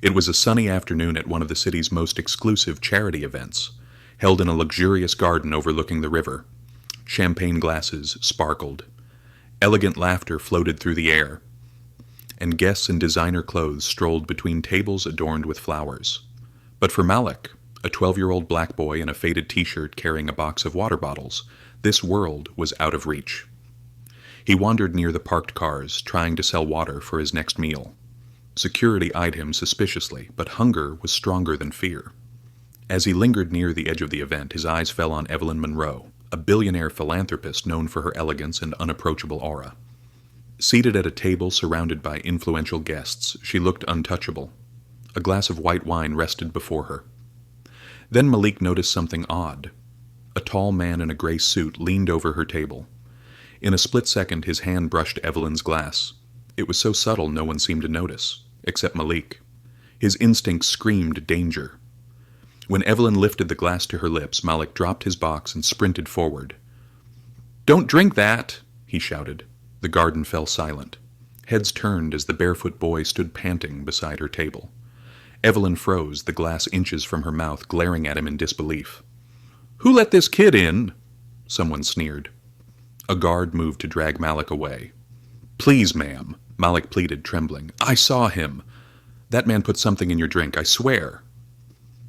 It was a sunny afternoon at one of the city's most exclusive charity events, held in a luxurious garden overlooking the river. Champagne glasses sparkled. Elegant laughter floated through the air, and guests in designer clothes strolled between tables adorned with flowers. But for Malik, a 12-year-old black boy in a faded t-shirt carrying a box of water bottles, this world was out of reach. He wandered near the parked cars, trying to sell water for his next meal. Security eyed him suspiciously, but hunger was stronger than fear. As he lingered near the edge of the event, his eyes fell on Evelyn Monroe, a billionaire philanthropist known for her elegance and unapproachable aura. Seated at a table surrounded by influential guests, she looked untouchable. A glass of white wine rested before her. Then Malik noticed something odd. A tall man in a gray suit leaned over her table. In a split second, his hand brushed Evelyn's glass. It was so subtle no one seemed to notice, except Malik. His instincts screamed danger. When Evelyn lifted the glass to her lips, Malik dropped his box and sprinted forward. "Don't drink that!" he shouted. The garden fell silent. Heads turned as the barefoot boy stood panting beside her table. Evelyn froze, the glass inches from her mouth, glaring at him in disbelief. "Who let this kid in?" Someone sneered. A guard moved to drag Malik away. "Please, ma'am," Malik pleaded, trembling. "I saw him. That man put something in your drink, I swear."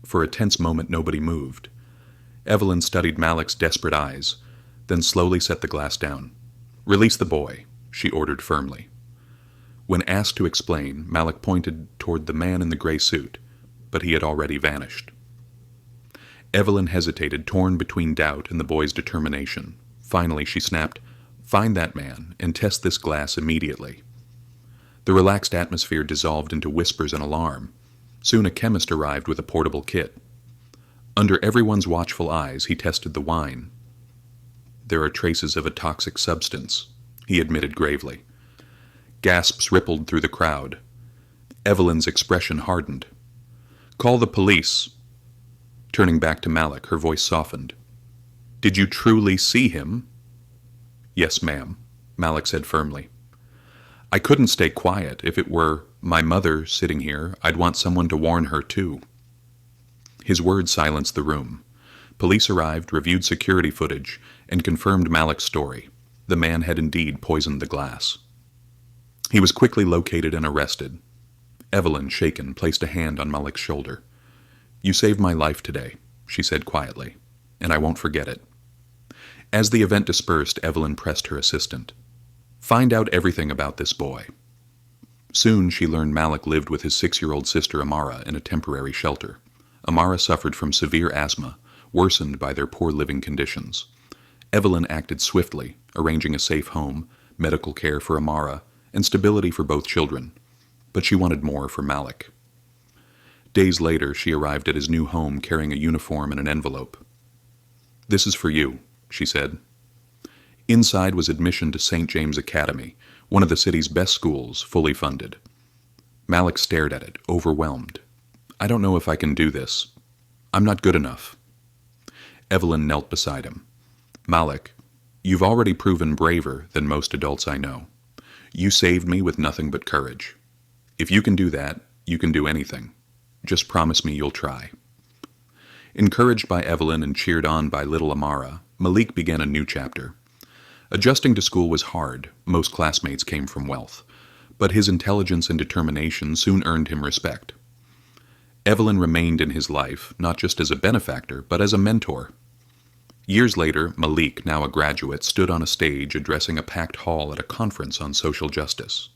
For a tense moment nobody moved. Evelyn studied Malik's desperate eyes, then slowly set the glass down. "Release the boy," she ordered firmly. When asked to explain, Malik pointed toward the man in the gray suit, but he had already vanished. Evelyn hesitated, torn between doubt and the boy's determination. Finally she snapped, "Find that man and test this glass immediately." The relaxed atmosphere dissolved into whispers and alarm. Soon a chemist arrived with a portable kit. Under everyone's watchful eyes, he tested the wine. "There are traces of a toxic substance," he admitted gravely. Gasps rippled through the crowd. Evelyn's expression hardened. "Call the police." Turning back to Malik, her voice softened. "Did you truly see him?" "Yes, ma'am," Malik said firmly. "I couldn't stay quiet. If it were my mother sitting here, I'd want someone to warn her too." His words silenced the room. Police arrived, reviewed security footage, and confirmed Malik's story. The man had indeed poisoned the glass. He was quickly located and arrested. Evelyn, shaken, placed a hand on Malik's shoulder. "You saved my life today," she said quietly, "and I won't forget it." As the event dispersed, Evelyn pressed her assistant. "Find out everything about this boy." Soon she learned Malik lived with his 6-year-old sister Amara in a temporary shelter. Amara suffered from severe asthma, worsened by their poor living conditions. Evelyn acted swiftly, arranging a safe home, medical care for Amara, and stability for both children. But she wanted more for Malik. Days later, she arrived at his new home carrying a uniform and an envelope. "This is for you," she said. Inside was admission to St. James Academy, one of the city's best schools, fully funded. Malik stared at it, overwhelmed. "I don't know if I can do this. I'm not good enough." Evelyn knelt beside him. "Malik, you've already proven braver than most adults I know. You saved me with nothing but courage. If you can do that, you can do anything. Just promise me you'll try." Encouraged by Evelyn and cheered on by little Amara, Malik began a new chapter. Adjusting to school was hard. Most classmates came from wealth. But his intelligence and determination soon earned him respect. Evelyn remained in his life, not just as a benefactor, but as a mentor. Years later, Malik, now a graduate, stood on a stage addressing a packed hall at a conference on social justice.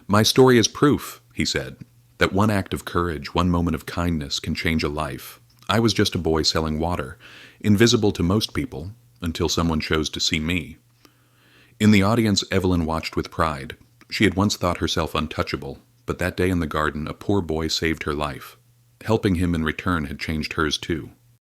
"My story is proof," he said, "that one act of courage, one moment of kindness can change a life. I was just a boy selling water, invisible to most people, until someone chose to see me." In the audience, Evelyn watched with pride. She had once thought herself untouchable, but that day in the garden, a poor boy saved her life. Helping him in return had changed hers too.